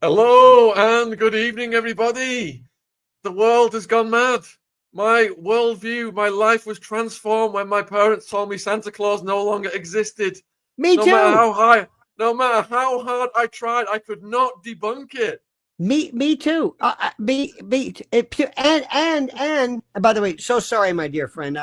Hello and good evening, everybody. The world has gone mad. My worldview, my life was transformed when my parents told me Santa Claus no longer existed. Me No matter too. how high, no matter how hard I tried, I could not debunk it. Me too. And by the way, so sorry, my dear friend.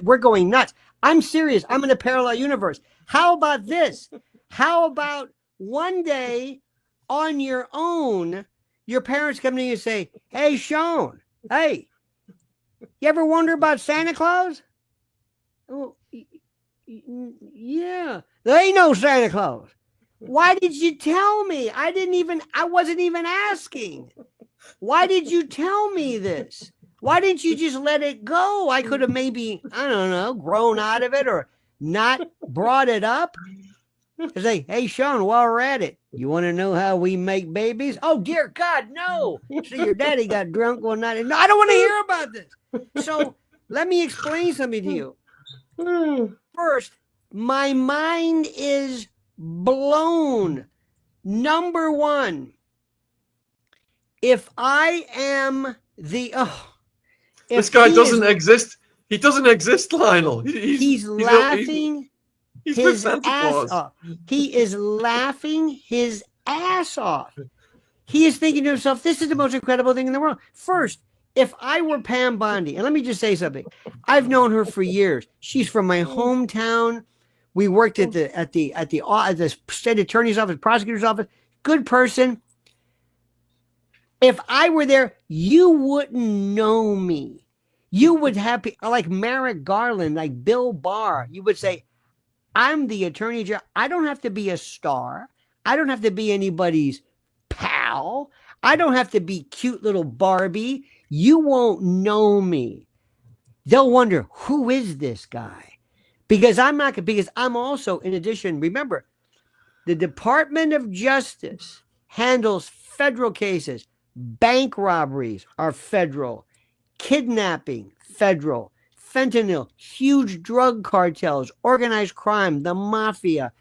We're going nuts. I'm serious. I'm in a parallel universe. How about this? How about one day on your own, your parents come to you and say, "Hey, Sean, hey, you ever wonder about Santa Claus?" Oh, yeah, there ain't no Santa Claus. Why did you tell me? I wasn't even asking. Why did you tell me this? Why didn't you just let it go? I could have maybe, I don't know, grown out of it or not brought it up. Say, hey, Sean, while we're at it, you want to know how we make babies? Oh, dear God, no. See, your daddy got drunk one night. No, I don't want to hear about this. So let me explain something to you. First, my mind is blown. Number one, if I am the This if guy doesn't exist. He doesn't exist, Lionel. he's laughing he's with his Santa ass Claus. off. He is laughing his ass off. He is thinking to himself, this is the most incredible thing in the world. First, if I were Pam Bondi, and let me just say something, I've known her for years. She's from my hometown. We worked at the state attorney's office, prosecutor's office. Good person. If I were there, you wouldn't know me. You would have like Merrick Garland, like Bill Barr. You would say, I'm the attorney general. I don't have to be a star. I don't have to be anybody's pal. I don't have to be cute little Barbie. You won't know me. They'll wonder, who is this guy? Because I'm also, in addition, remember, the Department of Justice handles federal cases. Bank robberies are federal. Kidnapping, federal. Fentanyl, huge drug cartels, organized crime, the mafia,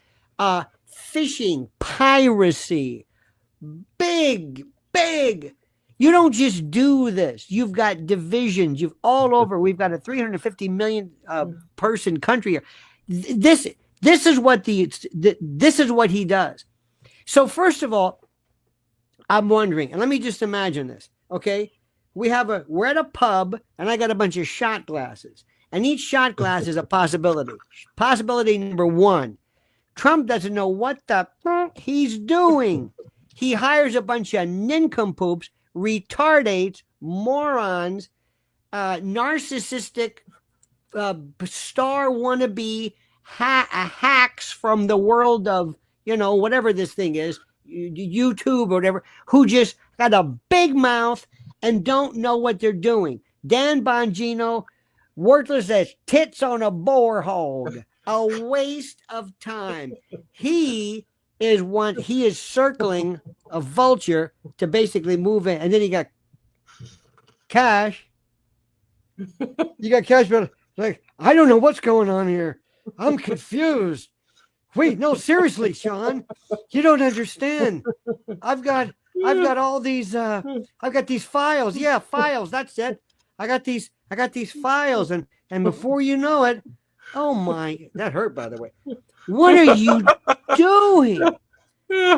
fishing, piracy, big. You don't just do this. You've got divisions. You've all over. We've got a 350 million person country here. This is what this is what he does. So first of all, I'm wondering, and let me just imagine this. Okay, we're at a pub, and I got a bunch of shot glasses, and each shot glass is a possibility. Possibility number one: Trump doesn't know what the he's doing. He hires a bunch of nincompoops, retardates, morons, narcissistic, star wannabe hacks from the world of, whatever this thing is, YouTube or whatever, who just got a big mouth and don't know what they're doing. Dan Bongino, worthless as tits on a borehole. A waste of time. He is circling a vulture to basically move in. And then he got cash. You got cash, but like, I don't know what's going on here. I'm confused. Wait, no, seriously, Sean, you don't understand. I've got all these I've got these files. Yeah, files, that's it. I got these files, and before you know it, oh my, that hurt, by the way. What are you doing?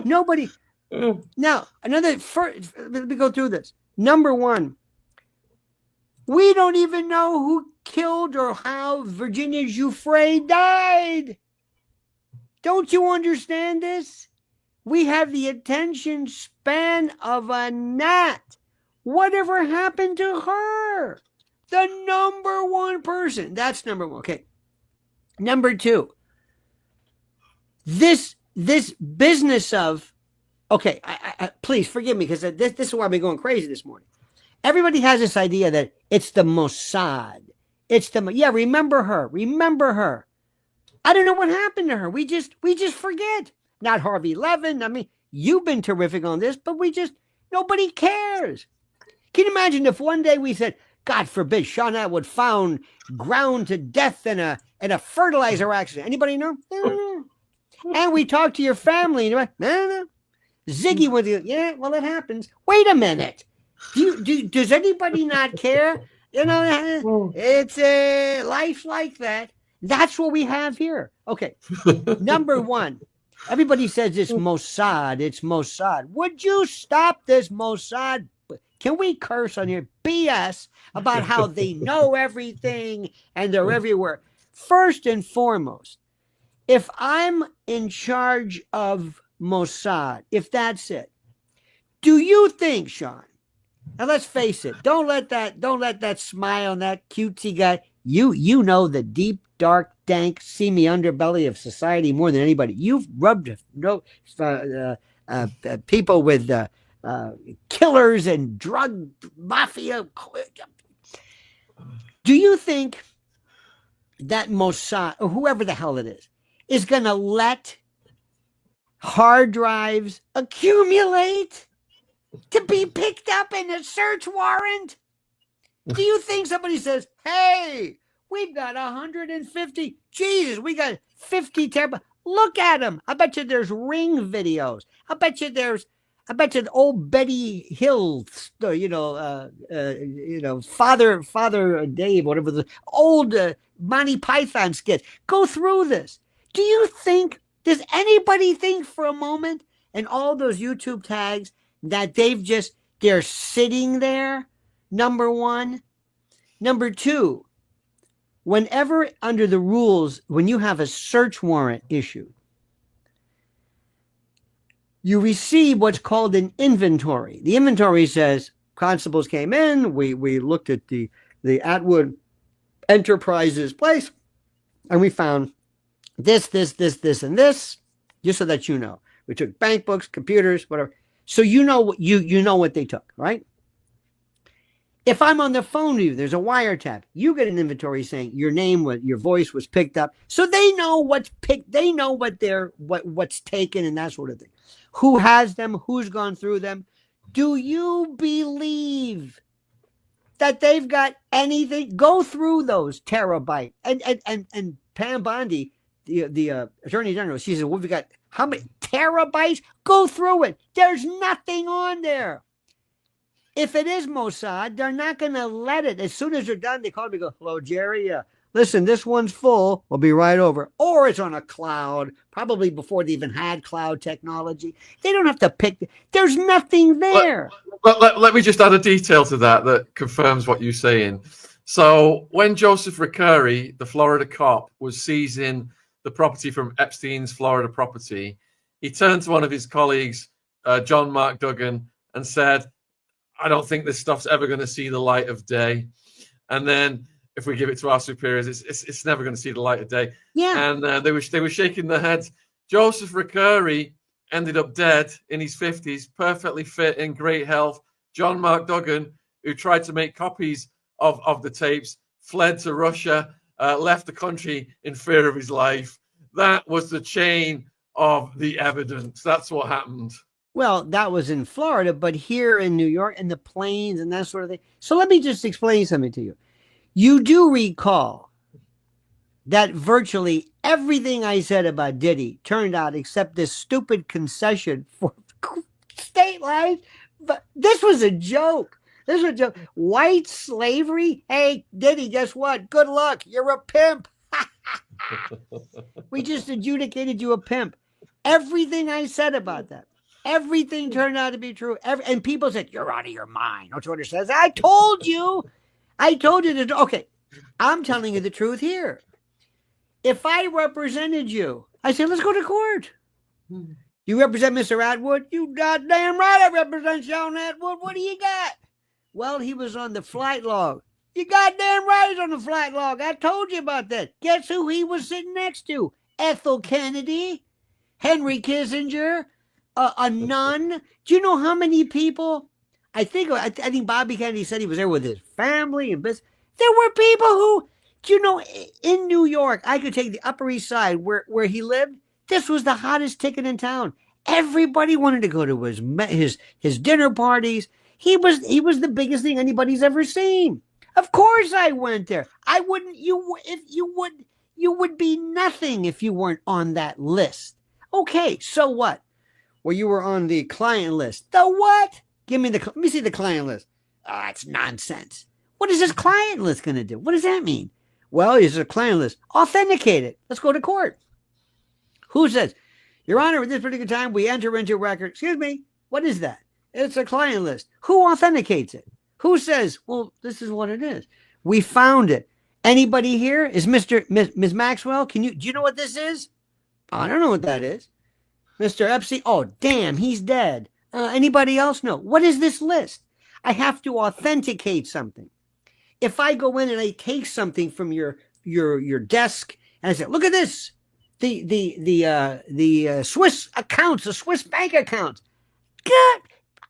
Nobody. Now, let me go through this. Number one, we don't even know who killed or how Virginia Giuffre died. Don't you understand this? We have the attention span of a gnat. Whatever happened to her? The number one person. That's number one. Okay. Number two, this business of, okay, please forgive me, because this is why I've been going crazy this morning. Everybody has this idea that it's the Mossad. Remember her. I don't know what happened to her. We just forget. Not Harvey Levin. I mean, you've been terrific on this, but nobody cares. Can you imagine if one day we said, God forbid, Shauna would found ground to death in a fertilizer accident? Anybody know? No. And we talked to your family, and you're like, no. Ziggy with you. Yeah, well, it happens. Wait a minute. Does anybody not care? It's life's like that. That's what we have here. Okay. Number one, everybody says it's Mossad. It's Mossad. Would you stop this Mossad? Can we curse on here? BS about how they know everything and they're everywhere. First and foremost, if I'm in charge of Mossad, if that's it, do you think, Sean? Now let's face it. Don't let that smile on that cutesy guy. You know the deep, dark, dank, seamy underbelly of society more than anybody. You've rubbed people with killers and drug mafia. Do you think that Mossad, or whoever the hell it is going to let hard drives accumulate to be picked up in a search warrant? Do you think somebody says, hey, we've got 150, Jesus, we got 50 terabytes. Look at them. I bet you there's Ring videos. I bet you old Betty Hill, Father Dave, whatever the old Monty Python skits. Go through this. Does anybody think for a moment in all those YouTube tags that they're sitting there? Number one. Number two, whenever under the rules, when you have a search warrant issued, you receive what's called an inventory. The inventory says constables came in, we looked at the Atwood Enterprises place, and we found this, and this, just so that you know. We took bank books, computers, whatever. So you know what they took, right? If I'm on the phone with you, there's a wiretap. You get an inventory saying your name, your voice was picked up, so they know what's picked. They know what's taken and that sort of thing. Who has them? Who's gone through them? Do you believe that they've got anything? Go through those terabytes. And Pam Bondi, the Attorney General, she said, well, we've got how many terabytes? Go through it. There's nothing on there. If it is Mossad, they're not going to let it. As soon as they're done, they call me and go, hello, Jerry. Listen, this one's full. We'll be right over. Or it's on a cloud, probably before they even had cloud technology. They don't have to pick. There's nothing there. Let me just add a detail to that confirms what you're saying. So when Joseph Recurry, the Florida cop, was seizing the property from Epstein's Florida property, he turned to one of his colleagues, John Mark Duggan, and said, I don't think this stuff's ever going to see the light of day. And then if we give it to our superiors, it's never going to see the light of day. Yeah. And they were shaking their heads. Joseph Recurry ended up dead in his 50s, perfectly fit, in great health. John Mark Duggan, who tried to make copies of the tapes, fled to Russia, left the country in fear of his life. That was the chain of the evidence. That's what happened. Well, that was in Florida, but here in New York and the plains and that sort of thing. So let me just explain something to you. You do recall that virtually everything I said about Diddy turned out except this stupid concession for state life. But this was a joke. This was a joke. White slavery? Hey, Diddy, guess what? Good luck. You're a pimp. We just adjudicated you a pimp. Everything I said about that. Everything turned out to be true. And people said, you're out of your mind. Don't you understand? I told you. That. Okay, I'm telling you the truth here. If I represented you, I said, let's go to court. You represent Mr. Atwood? You goddamn right I represent Sean Atwood. What do you got? Well, he was on the flight log. You goddamn right he's on the flight log. I told you about that. Guess who he was sitting next to? Ethel Kennedy, Henry Kissinger, a nun. Do you know how many people? I think Bobby Kennedy said he was there with his family and business. There were people who, do you know, in New York, I could take the Upper East Side where he lived. This was the hottest ticket in town. Everybody wanted to go to his dinner parties. He was the biggest thing anybody's ever seen. Of course I went there. I wouldn't. You would be nothing if you weren't on that list. Okay, so what? Well, you were on the client list. The what? Let me see the client list. Ah, it's nonsense. What is this client list going to do? What does that mean? Well, it's a client list. Authenticate it. Let's go to court. Who says, Your Honor, at this particular time, we enter into record. Excuse me. What is that? It's a client list. Who authenticates it? Who says, well, this is what it is? We found it. Anybody here? Is Ms. Maxwell? Do you know what this is? I don't know what that is. Mr. Epstein? Oh, damn, he's dead. Anybody else? No. What is this list? I have to authenticate something. If I go in and I take something from your desk and I say, look at this, the Swiss accounts, the Swiss bank accounts, God,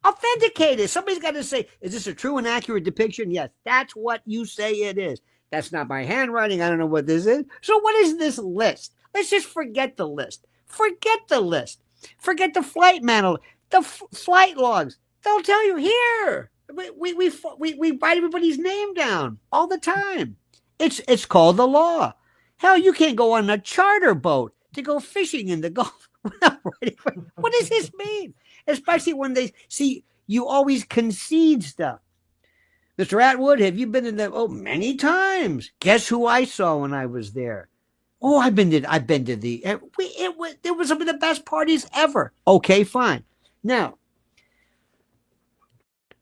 authenticate it. Somebody's got to say, is this a true and accurate depiction? Yes, that's what you say it is. That's not my handwriting. I don't know what this is. So what is this list? Let's just forget the list. Forget the list. Forget the flight manual, the flight logs. They'll tell you here. We write everybody's name down all the time. It's called the law. Hell, you can't go on a charter boat to go fishing in the Gulf without writing. What does this mean? Especially when they see you always concede stuff. Mr. Atwood, have you been in the? Oh, many times. Guess who I saw when I was there? Oh, I've been to the. It was some of the best parties ever. Okay, fine. Now,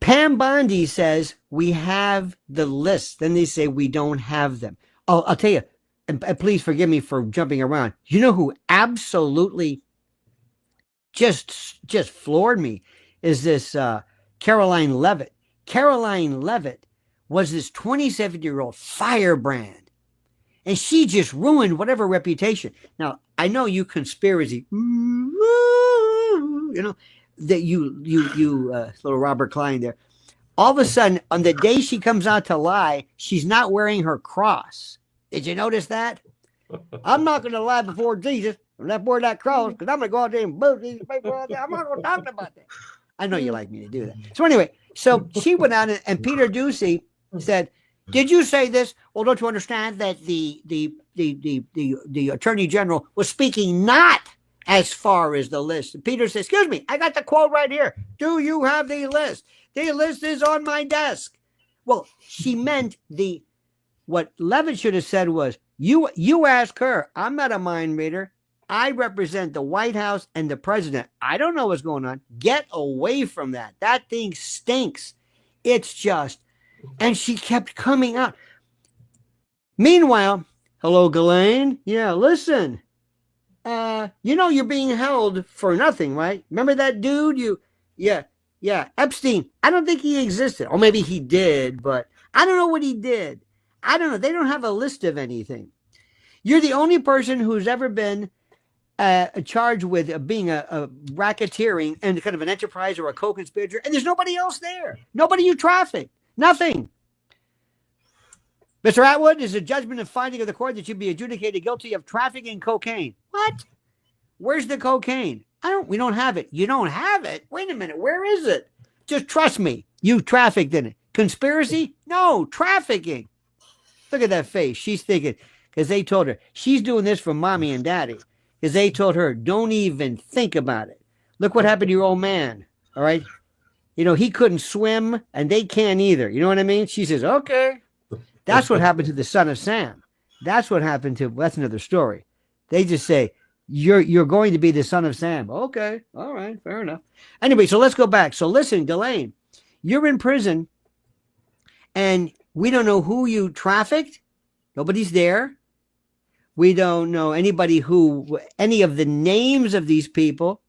Pam Bondi says we have the list. Then they say we don't have them. Oh, I'll tell you. And please forgive me for jumping around. You know who absolutely just floored me is this Caroline Levitt. Caroline Levitt was this 27-year-old firebrand, and she just ruined whatever reputation. Now, I know you conspiracy, you know, that you little Robert Klein there. All of a sudden, on the day she comes out to lie, she's not wearing her cross. Did you notice that? I'm not going to lie before Jesus and not wear that cross because I'm going to go out there and boot these people out there. I'm not going to talk about that. I know you like me to do that. So anyway, so she went out and Peter Doocy said, "Did you say this? Well, don't you understand that the Attorney General was speaking not as far as the list?" And Peter says, "Excuse me, I got the quote right here. Do you have the list? The list is on my desk." Well, she meant what Levitt should have said was, you ask her. I'm not a mind reader. I represent the White House and the president. I don't know what's going on. Get away from that. That thing stinks. It's just, and she kept coming out. Meanwhile, hello, Ghislaine. Yeah, listen. You know you're being held for nothing, right? Remember that dude? Yeah, Epstein. I don't think he existed. Or maybe he did, but I don't know what he did. I don't know. They don't have a list of anything. You're the only person who's ever been charged with being a racketeering and kind of an enterprise or a co-conspirator, and there's nobody else there. Nobody you traffic. Nothing. Mr. Atwood, is a judgment and finding of the court that you'd be adjudicated guilty of trafficking cocaine. What? Where's the cocaine? We don't have it. You don't have it? Wait a minute. Where is it? Just trust me. You trafficked in it. Conspiracy? No, trafficking. Look at that face. She's thinking, because they told her, she's doing this for mommy and daddy. Because they told her, don't even think about it. Look what happened to your old man. All right. You know, he couldn't swim and they can't either. You know what I mean? She says, okay. That's what happened to the son of Sam. That's what happened to, that's another story. They just say, you're going to be the son of Sam. Okay. All right. Fair enough. Anyway, so let's go back. So listen, Ghislaine, you're in prison and we don't know who you trafficked. Nobody's there. We don't know any of the names of these people.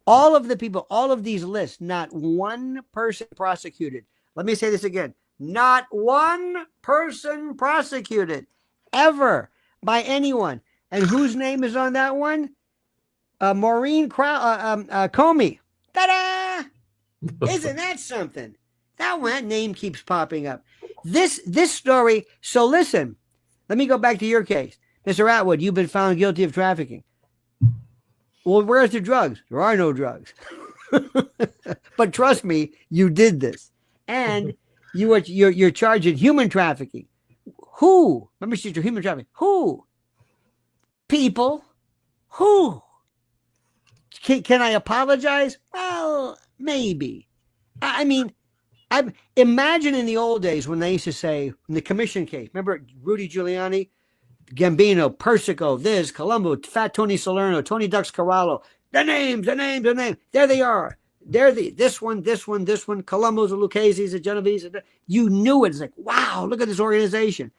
All of the people, all of these lists, not one person prosecuted. Let me say this again. Not one person prosecuted ever by anyone. And whose name is on that one? Maureen Comey. Ta-da! Isn't that something? That name keeps popping up. This story. So listen, let me go back to your case. Mr. Atwood, you've been found guilty of trafficking. Well, where's the drugs? There are no drugs. But trust me, you did this. And you're charged in human trafficking. Who? Remember, she's human trafficking. Who? People. Who? Can I apologize? Well, maybe. I mean, I imagine in the old days when they used to say in the commission case. Remember Rudy Giuliani, Gambino, Persico, this, Colombo, Fat Tony Salerno, Tony Ducks Carallo. The names. There they are. They're this one, Colombo's, the Lucchese's, the Genovese. You knew it. It's like, wow, look at this organization.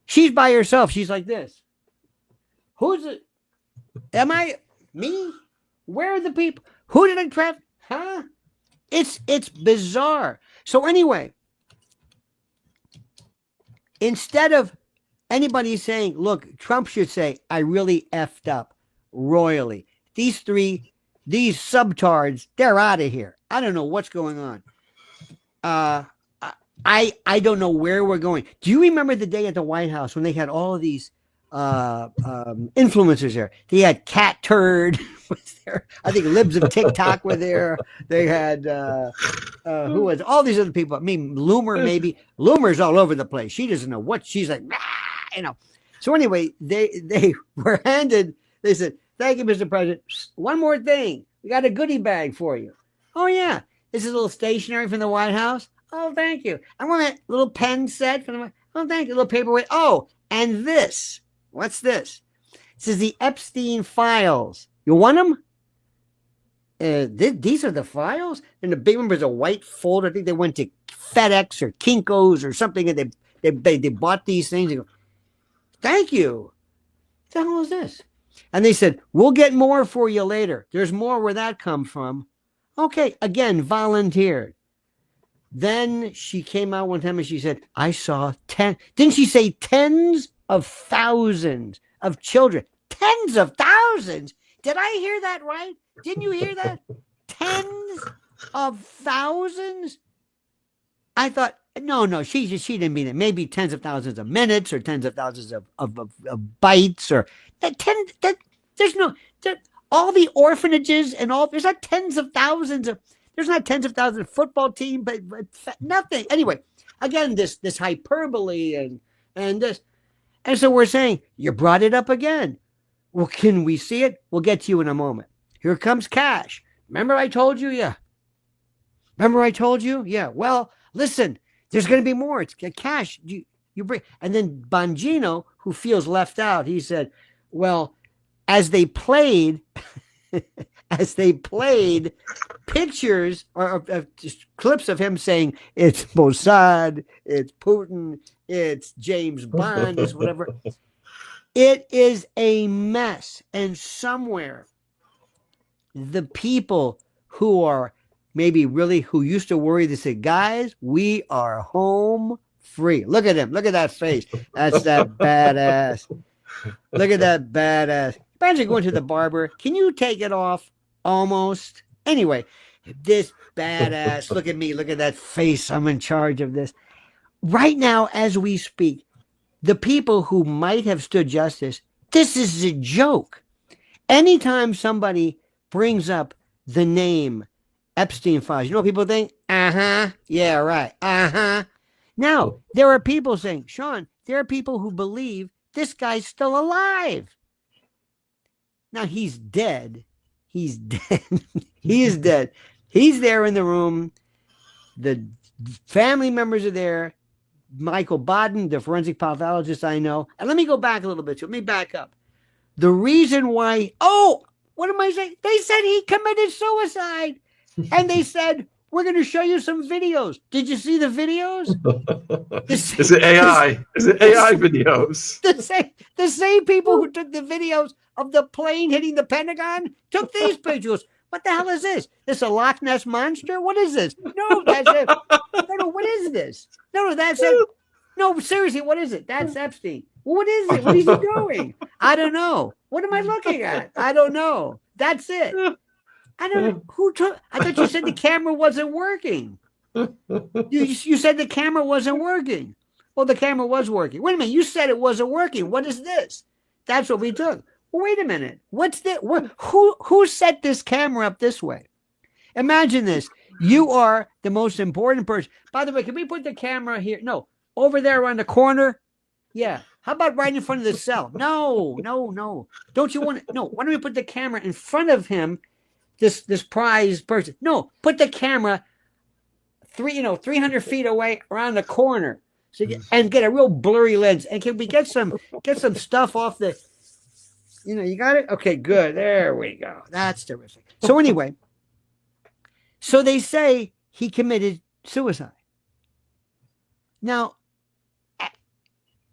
She's by herself. She's like this. Who's it? Am I me? Where are the people? Who did I trap? Huh? It's bizarre. So anyway, instead of anybody saying, look, Trump should say, I really effed up royally. These subtards, they're out of here. I don't know what's going on. I don't know where we're going. Do you remember the day at the White House when they had all of these influencers there? They had Cat Turd was there. I think Libs of TikTok were there. They had who was all these other people. I mean, Loomer maybe. Loomer's all over the place. She doesn't know what she's like. You know. So anyway, they were handed. They said, "Thank you, Mr. President. One more thing. We got a goodie bag for you." Oh yeah, this is a little stationery from the White House. Oh, thank you. I want a little pen set from the. Oh, thank you. A little paperweight. Oh, and this. What's this? This is the Epstein files. You want them? These are the files? And the big one was a white folder. I think they went to FedEx or Kinko's or something, and they bought these things. They go, thank you. What the hell is this? And they said, we'll get more for you later. There's more where that come from. Okay, again, volunteered. Then she came out one time and she said, I saw 10. Didn't she say tens of thousands of children? Tens of thousands? Did I hear that right? Didn't you hear that? Tens of thousands? I thought, no, she didn't mean it. Maybe tens of thousands of minutes or tens of thousands of bytes or there's no, all the orphanages and all, there's not tens of thousands of, there's not tens of thousands of football team, but nothing. Anyway, again, this hyperbole and this. And so we're saying, you brought it up again. Well, can we see it? We'll get to you in a moment. Here comes cash. Remember I told you? Yeah. Remember I told you? Yeah. Well, listen, there's going to be more. It's cash. You bring. And then Bongino, who feels left out, he said, well, as they played pictures or clips of him saying it's Mossad, it's Putin, it's James Bond, it's whatever. It is a mess. And somewhere the people who are maybe really who used to worry, they say, guys, we are home free. Look at him. Look at that face. That's that badass. Look at that badass. Imagine going to the barber. Can you take it off? Almost. Anyway, this badass. Look at me. Look at that face. I'm in charge of this. Right now, as we speak, the people who might have stood justice, this is a joke. Anytime somebody brings up the name Epstein files, you know what people think? Yeah, right. Now, there are people saying, Sean, there are people who believe this guy's still alive. Now, he's dead. He's dead. He is dead. He's there in the room. The family members are there. Michael Baden, the forensic pathologist I know. And let me go back a little bit. Let me back up. The reason why, what am I saying? They said he committed suicide. And they said, we're going to show you some videos. Did you see the videos? Is it AI? Is it AI videos? The same people who took the videos of the plane hitting the Pentagon took these pictures. What the hell is this? This a Loch Ness monster? What is this? No, that's it. No, what is this? No, that's it. No, seriously, what is it? That's Epstein. What is it? What is he doing? I don't know. What am I looking at? I don't know. That's it. I don't know. Who took? I thought you said the camera wasn't working. You said the camera wasn't working. Well, the camera was working. Wait a minute. You said it wasn't working. What is this? That's what we took. Well, wait a minute. What's that? Who set this camera up this way? Imagine this. You are the most important person. By the way, can we put the camera here? No, over there around the corner. Yeah. How about right in front of the cell? No. Don't you want to? No. Why don't we put the camera in front of him? this prized person. No, put the camera 300 feet away around the corner, so and get a real blurry lens. And can we get some stuff off the? You got it. Okay, good. There we go. That's terrific. So anyway, so they say he committed suicide. Now,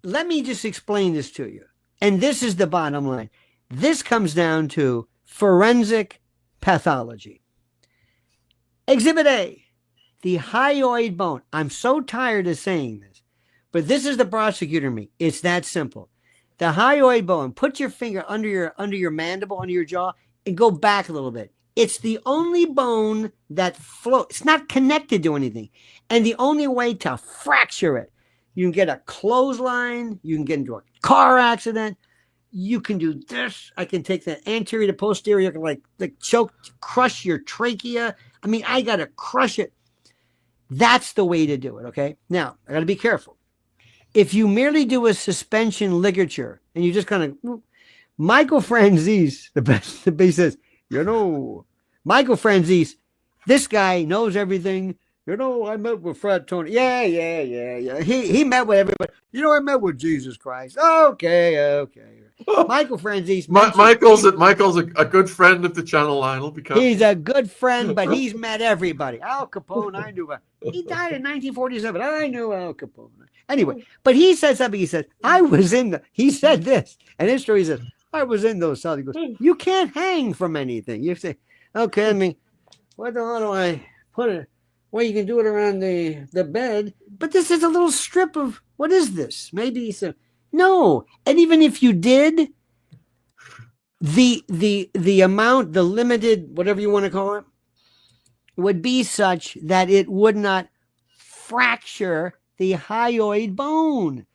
let me just explain this to you. And this is the bottom line. This comes down to forensic pathology. Exhibit A, the hyoid bone. I'm so tired of saying this, but this is the prosecutor me. It's that simple. The hyoid bone, put your finger under your mandible, under your jaw, and go back a little bit. It's the only bone that floats. It's not connected to anything. And the only way to fracture it, you can get a clothesline, you can get into a car accident, you can do this. I can take the anterior to posterior, I can like choke, crush your trachea. I mean, I got to crush it. That's the way to do it, okay? Now, I got to be careful. If you merely do a suspension ligature and you just kind of, Michael Franzese, the best says, Michael Franzese, this guy knows everything. I met with Fred Tony. Yeah. He met with everybody. I met with Jesus Christ. Okay. Michael Franzese. Michael's a good friend of the channel, Lionel, because he's a good friend, but he's met everybody. Al Capone, I knew. He died in 1947. I knew Al Capone. Anyway, but he said something. He said, he said this. And his story says, I was in those cells. He goes, you can't hang from anything. You say, okay, I mean, what the hell do I put it? Well, you can do it around the bed, but this is a little strip of, what is this? Maybe some, no. And even if you did, the amount, the limited, whatever you want to call it, would be such that it would not fracture the hyoid bone.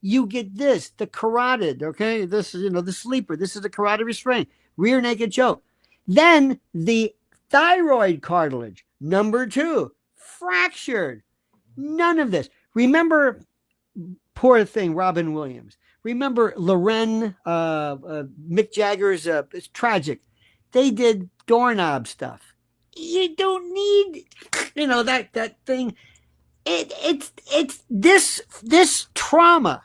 You get this, the carotid, okay? This is, the sleeper. This is the carotid restraint, rear naked choke. Then the thyroid cartilage, number 2, fractured. None of this. Remember, poor thing, Robin Williams. Remember Loren, Mick Jagger's, it's tragic. They did doorknob stuff. You don't need, that thing. It's this trauma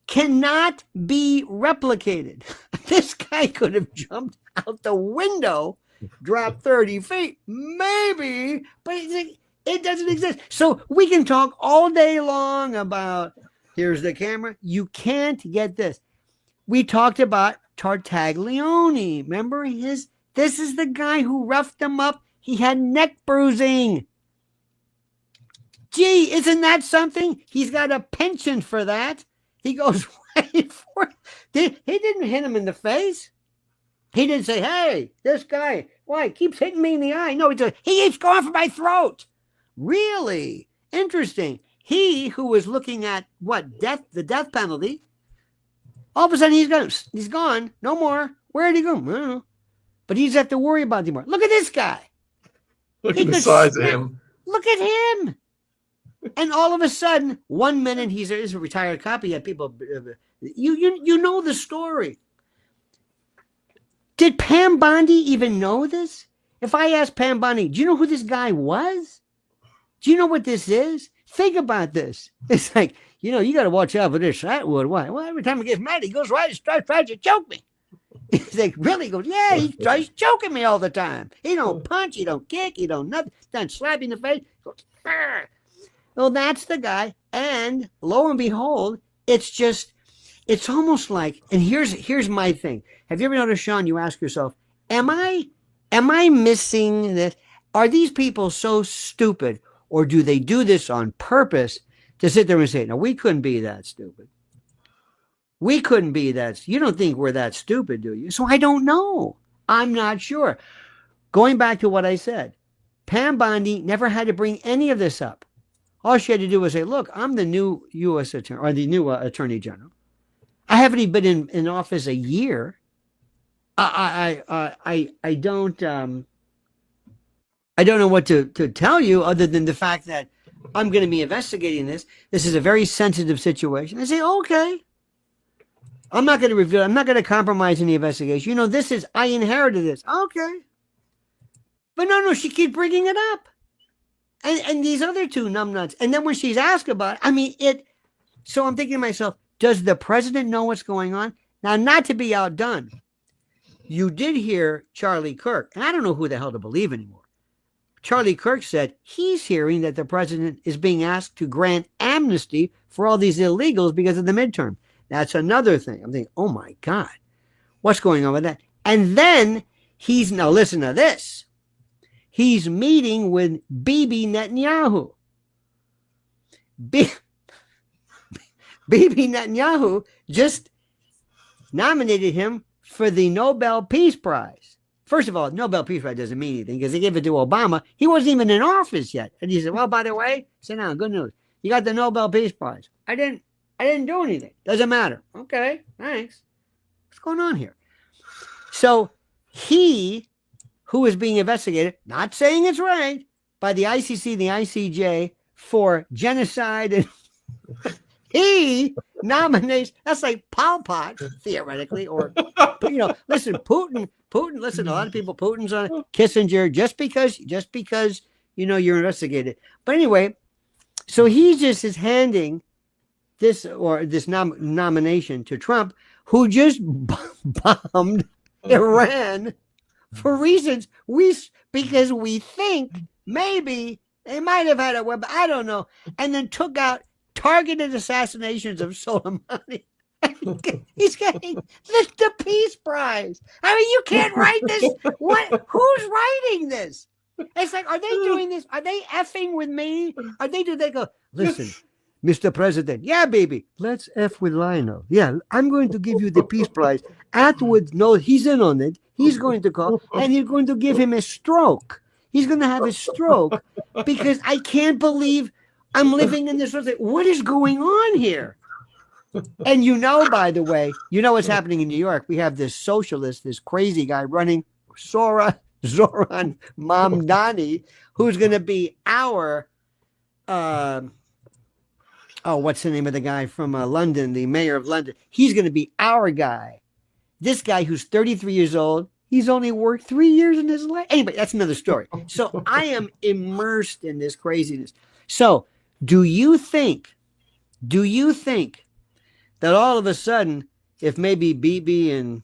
cannot be replicated. This guy could have jumped out the window, dropped 30 feet, maybe, but it doesn't exist. So we can talk all day long about, here's the camera. You can't get this. We talked about Tartaglione. Remember this is the guy who roughed him up. He had neck bruising. Gee, isn't that something? He's got a penchant for that. He goes way for it. He didn't hit him in the face. He didn't say, hey, this guy, why, keeps hitting me in the eye. No, he keeps going for my throat. Really? Interesting. He who was looking at the death penalty, all of a sudden he's gone. No more. Where did he go? I don't know. But he doesn't have to worry about it anymore. Look at this guy. Look at the size of him. Look at him. And all of a sudden, 1 minute he's a retired cop. He had people. You know the story. Did Pam Bondi even know this? If I asked Pam Bondi, do you know who this guy was? Do you know what this is? Think about this. It's like, you got to watch out for this Atwood. Why? Well, every time he gets mad, he goes right and tries to choke me. He's like, really? He goes, yeah, he tries choking me all the time. He don't punch, he don't kick, he don't nothing. Doesn't slap you in the face. He goes, argh. Well, that's the guy. And lo and behold, it's almost like, and here's my thing. Have you ever noticed, Sean, you ask yourself, am I missing this? Are these people so stupid, or do they do this on purpose to sit there and say, no, we couldn't be that stupid. We couldn't be that. You don't think we're that stupid, do you? So I don't know. I'm not sure. Going back to what I said, Pam Bondi never had to bring any of this up. All she had to do was say, look, I'm the new U.S. attorney, or the new attorney general. I haven't even been in office a year. I don't know what to tell you other than the fact that I'm going to be investigating this. This is a very sensitive situation. I say, okay. I'm not going to reveal. I'm not going to compromise any investigation. You know, I inherited this. Okay. But no, she keeps bringing it up. And these other two numbnuts. And then when she's asked about it, so I'm thinking to myself, does the president know what's going on? Now, not to be outdone, you did hear Charlie Kirk, and I don't know who the hell to believe anymore. Charlie Kirk said he's hearing that the president is being asked to grant amnesty for all these illegals because of the midterm. That's another thing. I'm thinking, oh my God, what's going on with that? And then now listen to this. He's meeting with Bibi Netanyahu. Bibi Netanyahu just nominated him for the Nobel Peace Prize. First of all, Nobel Peace Prize doesn't mean anything because they gave it to Obama. He wasn't even in office yet. And he said, well, by the way, sit down, good news. You got the Nobel Peace Prize. I didn't do anything. Doesn't matter. Okay, thanks. What's going on here? So he, who is being investigated, not saying it's right, by the ICC, the ICJ for genocide, and he nominates, that's like Pol Pot, theoretically, or, listen, Putin, listen, a lot of people, Putin's on Kissinger, just because, you're investigated. But anyway, so he just is handing this nomination to Trump, who just bombed Iran for reasons because we think maybe they might have had a weapon, I don't know, and then took out targeted assassinations of Soleimani. He's getting the Peace Prize. I mean, you can't write this. What? Who's writing this? It's like, are they doing this? Are they effing with me? They go, listen, Mr. President. Yeah, baby. Let's F with Lionel. Yeah, I'm going to give you the Peace Prize. Atwood, no, he's in on it. He's going to call, and you're going to give him a stroke. He's going to have a stroke because I can't believe I'm living in this world. What is going on here? And by the way, what's happening in New York. We have this socialist, this crazy guy running, Zoran Mamdani, who's going to be our, what's the name of the guy from London, the mayor of London? He's going to be our guy. This guy who's 33 years old, he's only worked 3 years in his life. Anyway, that's another story. So I am immersed in this craziness. So do you think that all of a sudden, if maybe Bibi and,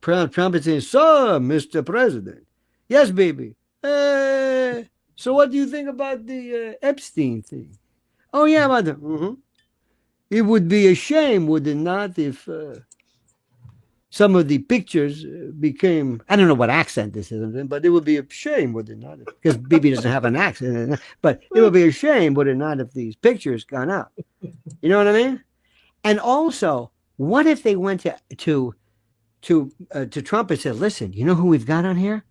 Trump is saying, so, Mr. President, yes, Bibi, so what do you think about the Epstein thing? Oh, yeah, about that. It would be a shame, would it not, if some of the pictures became, I don't know what accent this is, but it would be a shame, would it not? Because Bibi doesn't have an accent, but it would be a shame, would it not, if these pictures gone out? You know what I mean? And also, what if they went to Trump and said, listen, you know who we've got on here?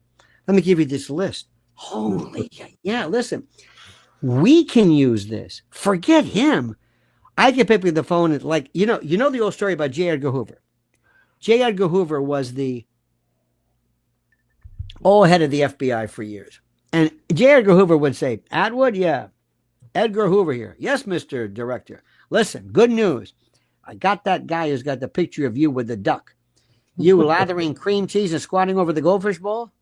Let me give you this list. Holy, yeah, listen, we can use this. Forget him. I can pick up the phone and you know the old story about J. Edgar Hoover. J. Edgar Hoover was the head of the FBI for years. And J. Edgar Hoover would say, Atwood, yeah. Edgar Hoover here. Yes, Mr. Director. Listen, good news. I got that guy who's got the picture of you with the duck. You lathering cream cheese and squatting over the goldfish bowl?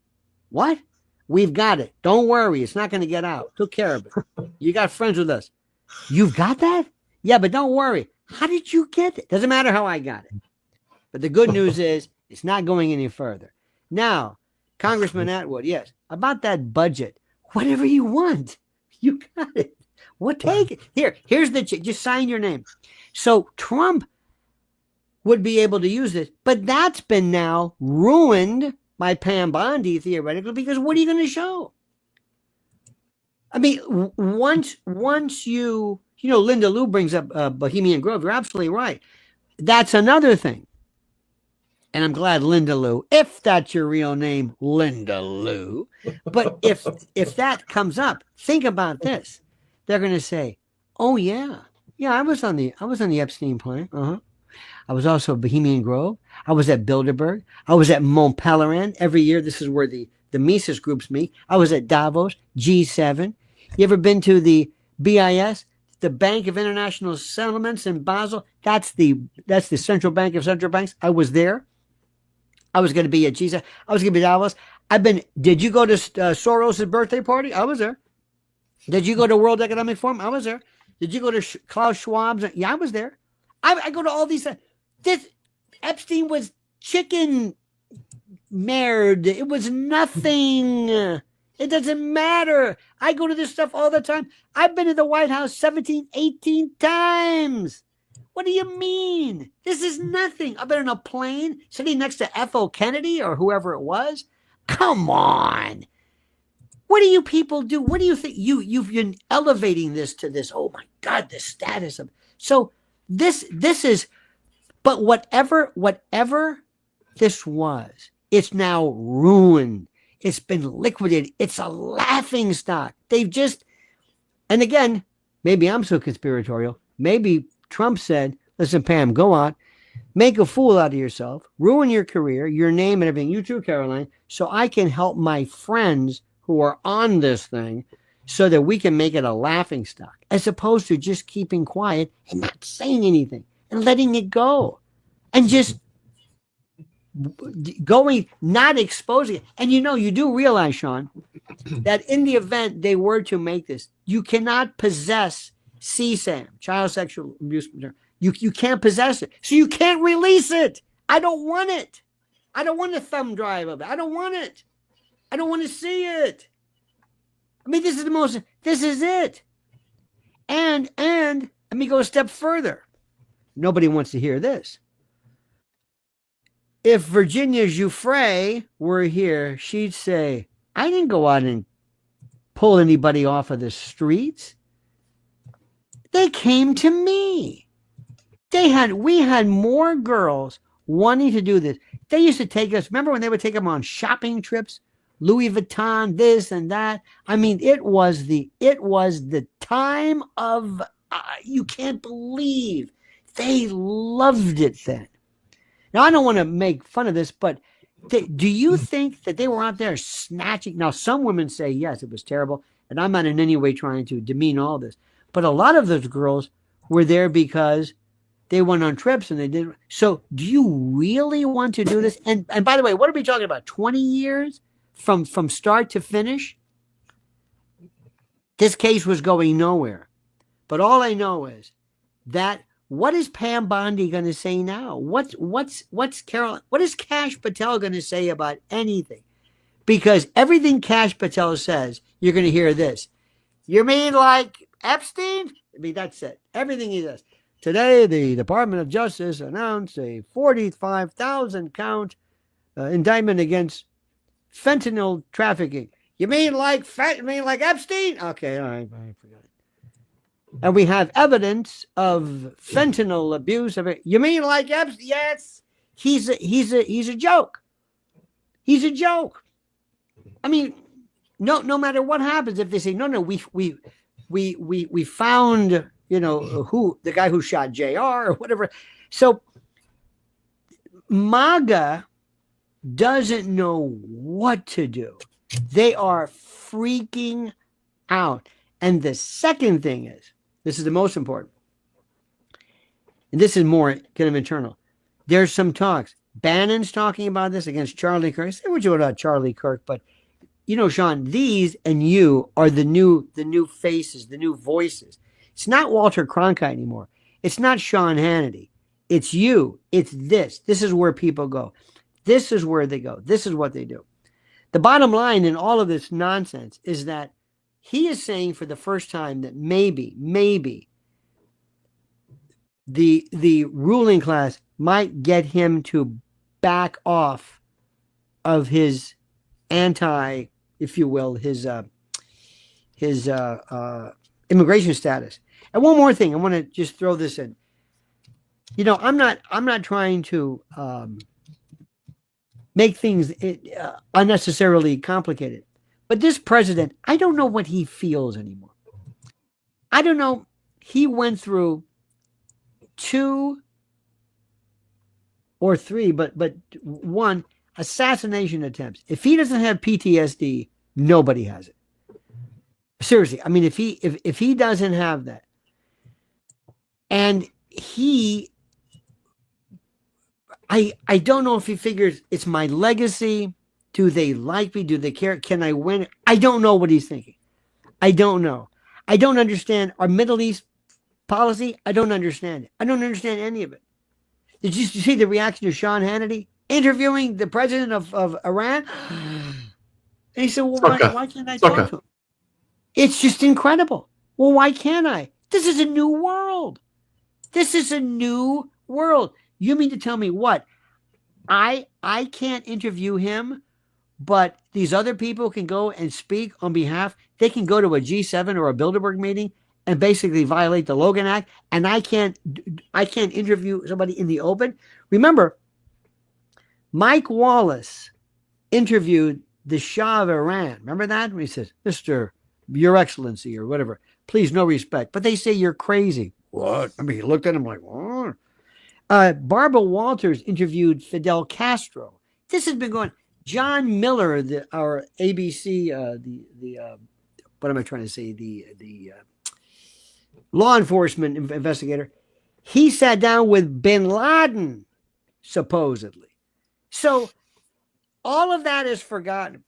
What? We've got it. Don't worry. It's not going to get out. Took care of it. You got friends with us. You've got that? Yeah, but don't worry. How did you get it? Doesn't matter how I got it. But the good news is it's not going any further. Now, Congressman Atwood, yes, about that budget, whatever you want, you got it. Well, take it. Here's the just sign your name. So Trump would be able to use this, but that's been now ruined by Pam Bondi, theoretically, because what are you going to show? I mean, once Linda Liu brings up Bohemian Grove, you're absolutely right. That's another thing. And I'm glad Linda Liu, if that's your real name, Linda Liu. But if that comes up, think about this. They're going to say, "Oh yeah, I was on the Epstein plane. I was also at Bohemian Grove. I was at Bilderberg. I was at Mont Pelerin. Every year, this is where the Mises groups meet. I was at Davos, G7. You ever been to the BIS? the Bank of International Settlements in Basel. That's the central bank of central banks. I was there. I was going to be at GSA. I was going to be at Davos. Did you go to Soros' birthday party? I was there. Did you go to World Economic Forum? I was there. Did you go to Klaus Schwab's? Yeah, I was there. I go to all these. This Epstein was chicken married. It was nothing. It doesn't matter. I go to this stuff all the time. I've been to the White House 17, 18 times. What do you mean? This is nothing. I've been on a plane sitting next to F.O. Kennedy or whoever it was. Come on. What do you people do? What do you think? You've been elevating this to this. Oh my God, the status of. So this is, but whatever this was, it's now ruined. It's been liquidated. It's a laughing stock. They've just, and again, maybe I'm so conspiratorial. Maybe Trump said, listen, Pam, go out, make a fool out of yourself, ruin your career, your name and everything. You too, Caroline, so I can help my friends who are on this thing so that we can make it a laughing stock, as opposed to just keeping quiet and not saying anything and letting it go and just going, not exposing it. And you do realize, Sean, that in the event they were to make this, you cannot possess CSAM, child sexual abuse. You can't possess it. So you can't release it. I don't want it. I don't want a thumb drive of it. I don't want it. I don't want to see it. I mean, this is it. And let me go a step further. Nobody wants to hear this. If Virginia Giuffre were here, she'd say, I didn't go out and pull anybody off of the streets. They came to me. We had more girls wanting to do this. They used to take us, remember when they would take them on shopping trips? Louis Vuitton, this and that. I mean, it was the time of, you can't believe. They loved it then. Now, I don't want to make fun of this, but do you think that they were out there snatching? Now, some women say, yes, it was terrible, and I'm not in any way trying to demean all this. But a lot of those girls were there because they went on trips and they did. So do you really want to do this? And by the way, what are we talking about? 20 years from start to finish? This case was going nowhere. But all I know is that what is Pam Bondi going to say now? What's Carol? What is Kash Patel going to say about anything? Because everything Kash Patel says, you're going to hear this. You mean like Epstein? I mean, that's it. Everything he does. Today, the Department of Justice announced a 45,000 count indictment against fentanyl trafficking. You mean like Epstein? Okay, all right, I forgot it. And we have evidence of fentanyl abuse of it. You mean like Epstein? Yes, he's a joke. He's a joke. I mean, no matter what happens, if they say no, we found who the guy who shot JR or whatever. So MAGA doesn't know what to do. They are freaking out. And the second thing is, this is the most important, and this is more kind of internal. There's some talks. Bannon's talking about this against Charlie Kirk. Say what you want about Charlie Kirk, but Sean, these and you are the new faces, the new voices. It's not Walter Cronkite anymore. It's not Sean Hannity. It's you. It's this. This is where people go. This is where they go. This is what they do. The bottom line in all of this nonsense is that he is saying for the first time that maybe the ruling class might get him to back off of his anti, if you will, his immigration status. And one more thing, I want to just throw this in. I'm not trying to make things unnecessarily complicated. But this president, I don't know what he feels anymore. I don't know. He went through 2 or 3, but 1 assassination attempts. If he doesn't have PTSD, nobody has it. Seriously, I mean, if he doesn't have that, And I don't know if he figures it's my legacy. Do they like me? Do they care? Can I win? I don't know what he's thinking. I don't know. I don't understand our Middle East policy. I don't understand it. I don't understand any of it. Did you see the reaction of Sean Hannity interviewing the president of Iran? And he said, well, why can't I talk to him? It's just incredible. Well, why can't I? This is a new world. This is a new world. You mean to tell me what? I can't interview him, but these other people can go and speak on behalf. They can go to a G7 or a Bilderberg meeting and basically violate the Logan Act, and I can't interview somebody in the open. Remember, Mike Wallace interviewed the Shah of Iran. Remember that? When he says, Mr. Your Excellency, or whatever, please, no respect. But they say you're crazy. What? I mean, he looked at him like, what? Barbara Walters interviewed Fidel Castro. This has been going. John Miller, our ABC, what am I trying to say? The law enforcement investigator. He sat down with Bin Laden, supposedly. So all of that is forgotten.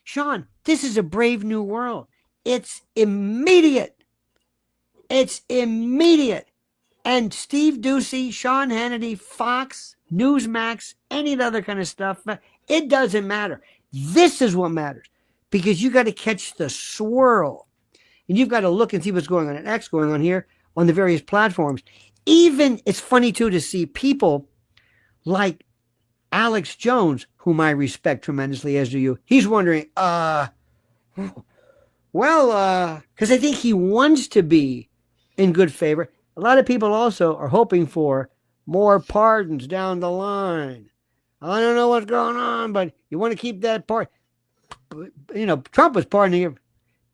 Sean, this is a brave new world. It's immediate. It's immediate. And Steve Doocy, Sean Hannity, Fox, Newsmax, any other kind of stuff, it doesn't matter. This is what matters, because you got to catch the swirl. And you've got to look and see what's going on at X, going on here, on the various platforms. Even, it's funny, too, to see people like Alex Jones, whom I respect tremendously, as do you. He's wondering, because I think he wants to be in good favor. A lot of people also are hoping for more pardons down the line. I don't know what's going on, but you want to keep that part. You know, Trump was pardoning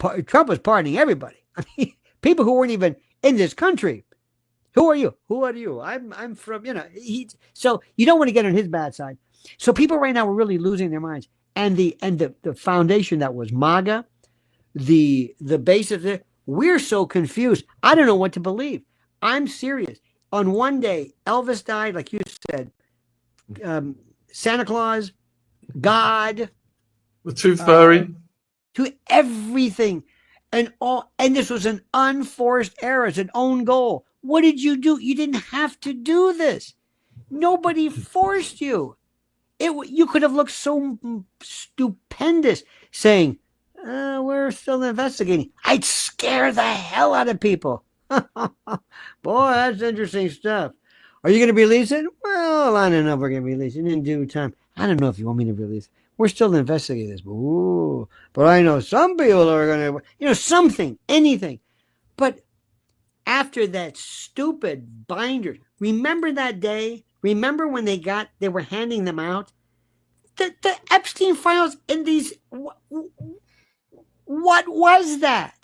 everybody. I mean, people who weren't even in this country. Who are you? Who are you? I'm from, so you don't want to get on his bad side. So people right now are really losing their minds. And the foundation that was MAGA, the base of it, we're so confused. I don't know what to believe. I'm serious. On one day, Elvis died, like you said. Santa Claus, God, the Tooth Fairy, to everything, and this was an unforced error. It's an own goal. What did you do? You didn't have to do this. Nobody forced you. You could have looked so stupendous saying, we're still investigating. I'd scare the hell out of people. Boy, that's interesting stuff. Are you going to release it? Well, I don't know if we're going to release it in due time. I don't know if you want me to release it. We're still investigating this. But I know some people are going to, something, anything. But after that stupid binder, remember that day? Remember when they were handing them out? The Epstein files in these, what was that?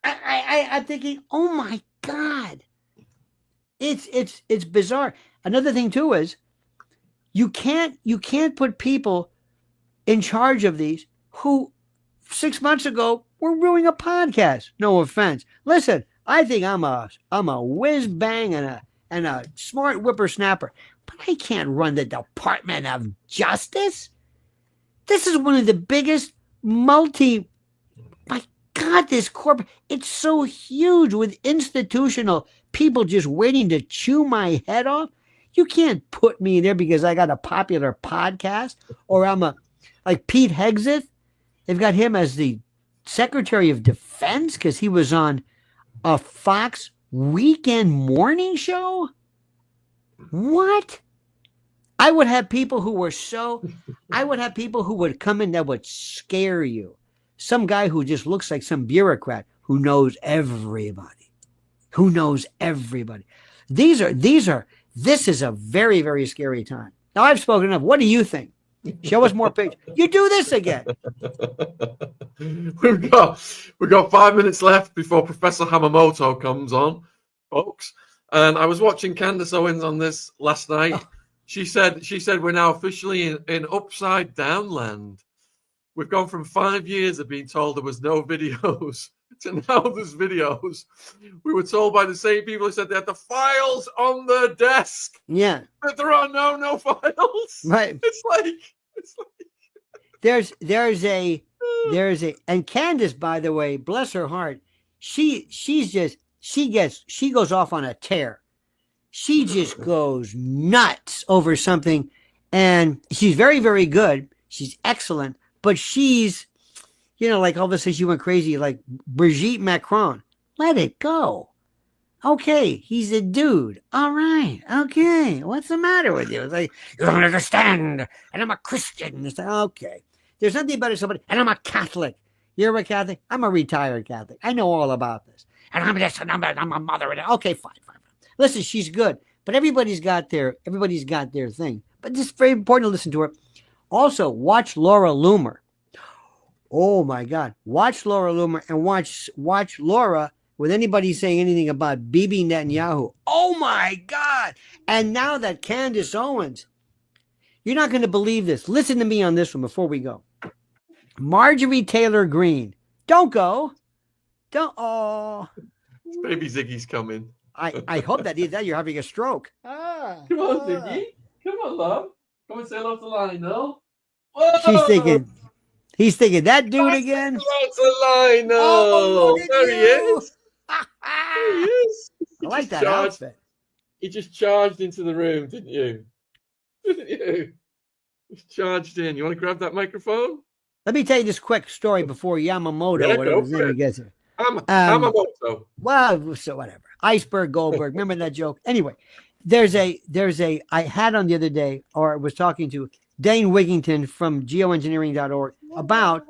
I'm thinking, oh my God. It's bizarre. Another thing too is you can't put people in charge of these who 6 months ago were ruining a podcast. No offense. Listen, I think I'm a whiz bang and a smart whippersnapper, but I can't run the Department of Justice. This is one of the biggest my God, this corporate, it's so huge with institutional people just waiting to chew my head off. You can't put me in there because I got a popular podcast or I'm like Pete Hegseth. They've got him as the Secretary of Defense because he was on a Fox weekend morning show. What? I would have people who would come in that would scare you. Some guy who just looks like some bureaucrat who knows everybody. This is a very, very scary time. Now I've spoken enough. What do you think? Show us more pictures. You do this again. We've got 5 minutes left before Professor Hamamoto comes on, folks. And I was watching Candace Owens on this last night. Oh. She said we're now officially in upside down land. We've gone from 5 years of being told there was no videos to now there's videos. We were told by the same people who said they had the files on the desk. Yeah. But there are no files. Right. It's like there's a and Candace, by the way, bless her heart, she goes off on a tear. She just goes nuts over something, and she's very, very good. She's excellent, but she's, like all of a sudden she went crazy, like Brigitte Macron. Let it go. Okay, he's a dude. All right. Okay, what's the matter with you? It's like, you don't understand, and I'm a Christian. It's like, okay. There's nothing about somebody, and I'm a Catholic. You're a Catholic? I'm a retired Catholic. I know all about this. And I'm this, and I'm a mother. Okay, fine. Listen, she's good, but everybody's got their thing. But it's very important to listen to her. Also, watch Laura Loomer. Oh my God, watch Laura Loomer and watch Laura with anybody saying anything about Bibi Netanyahu. Oh my God! And now that Candace Owens, you're not going to believe this. Listen to me on this one before we go. Marjorie Taylor Greene, don't go. Don't. Oh, baby Ziggy's coming. I hope that you're having a stroke. Come on, Ziggy. Come on, love. Come and say hello to Lionel. Whoa! He's thinking, that dude again? Hello to Lionel. Oh, there he is. There he is. I like that outfit. He just charged into the room, didn't you? Didn't you? Just charged in. You want to grab that microphone? Let me tell you this quick story before Yamamoto, whatever his name gets here. Yamamoto. Well, so whatever. Iceberg Goldberg. Remember that joke? Anyway, I had on the other day, or was talking to Dane Wigington from geoengineering.org about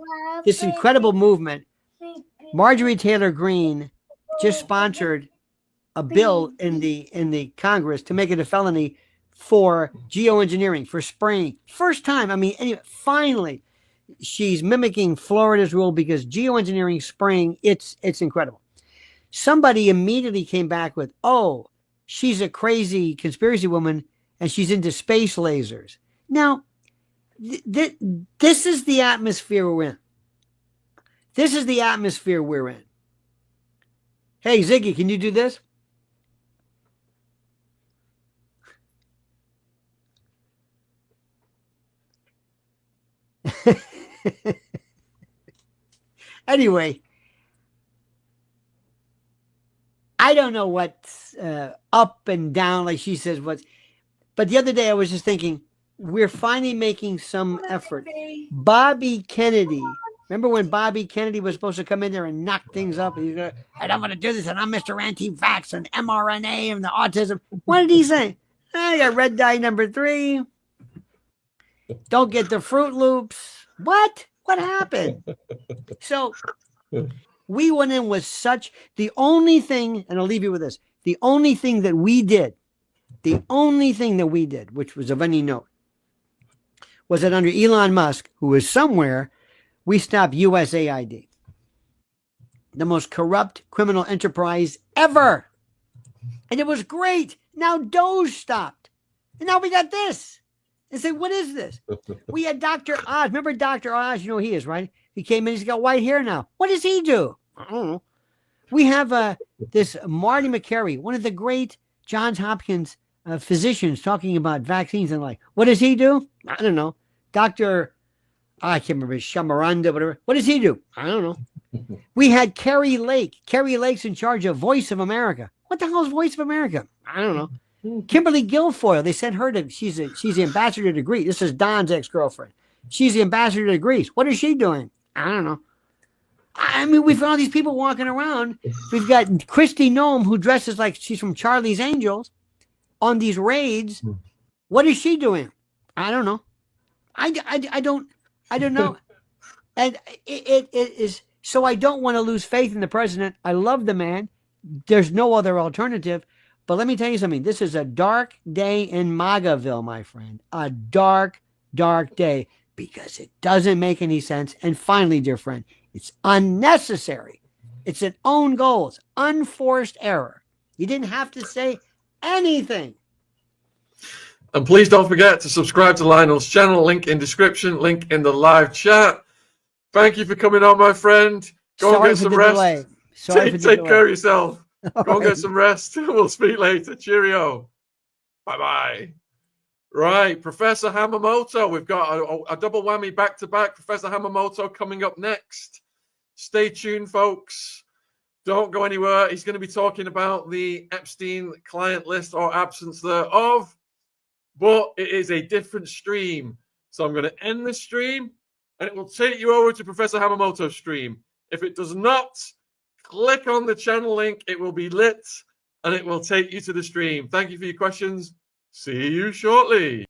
this incredible movement. Marjorie Taylor Greene just sponsored a bill in the Congress to make it a felony for geoengineering, for spraying. First time. I mean, anyway, finally, she's mimicking Florida's rule because geoengineering, spraying, it's incredible. Somebody immediately came back with, oh, she's a crazy conspiracy woman and she's into space lasers. Now, this is the atmosphere we're in. This is the atmosphere we're in. Hey, Ziggy, can you do this? Anyway, I don't know what's up and down, like she says, but the other day I was just thinking, we're finally making some effort. Bobby Kennedy, remember when Bobby Kennedy was supposed to come in there and knock things up? And I'm going to do this, and I'm Mr. Anti-Vax and mRNA and the autism. What did he say? I got red dye number 3. Don't get the Fruit Loops. What happened? So we went in with the only thing, and I'll leave you with this, the only thing that we did, which was of any note, was that under Elon Musk, who is somewhere, we stopped USAID, the most corrupt criminal enterprise ever. And it was great. Now Doge stopped. And now we got this. And say, what is this? We had Dr. Oz. Remember Dr. Oz? You know who he is, right? He came in, he's got white hair now. What does he do? I don't know. We have this Marty McCary, one of the great Johns Hopkins physicians, talking about vaccines and like, what does he do? I don't know. Dr. I can't remember, Shamaranda, whatever. What does he do? I don't know. We had Carrie Lake. Carrie Lake's in charge of Voice of America. What the hell is Voice of America? I don't know. Kimberly Guilfoyle, they sent her to, she's the ambassador to Greece. This is Don's ex-girlfriend. She's the ambassador to Greece. What is she doing? I don't know. I mean, we've got all these people walking around. We've got Christy Nome, who dresses like she's from Charlie's Angels, on these raids. What is she doing? I don't know. I don't know. And it is, so I don't want to lose faith in the president. I love the man. There's no other alternative. But let me tell you something. This is a dark day in MAGAville, my friend. A dark, dark day, because it doesn't make any sense. And finally, dear friend, it's unnecessary. It's an own goal. It's unforced error. You didn't have to say anything. And please don't forget to subscribe to Lionel's channel. Link in description. Link in the live chat. Thank you for coming on, my friend. Go and get some rest. Sorry for the Take care delay. of yourself. All Go and right. get some rest. We'll speak later. Cheerio. Bye-bye. Right, Professor Hamamoto. We've got a double whammy back-to-back. Professor Hamamoto coming up next. Stay tuned, folks. Don't go anywhere. He's going to be talking about the Epstein client list or absence thereof, but it is a different stream. So I'm going to end the stream, and it will take you over to Professor Hamamoto's stream. If it does not, click on the channel link. It will be lit, and it will take you to the stream. Thank you for your questions. See you shortly.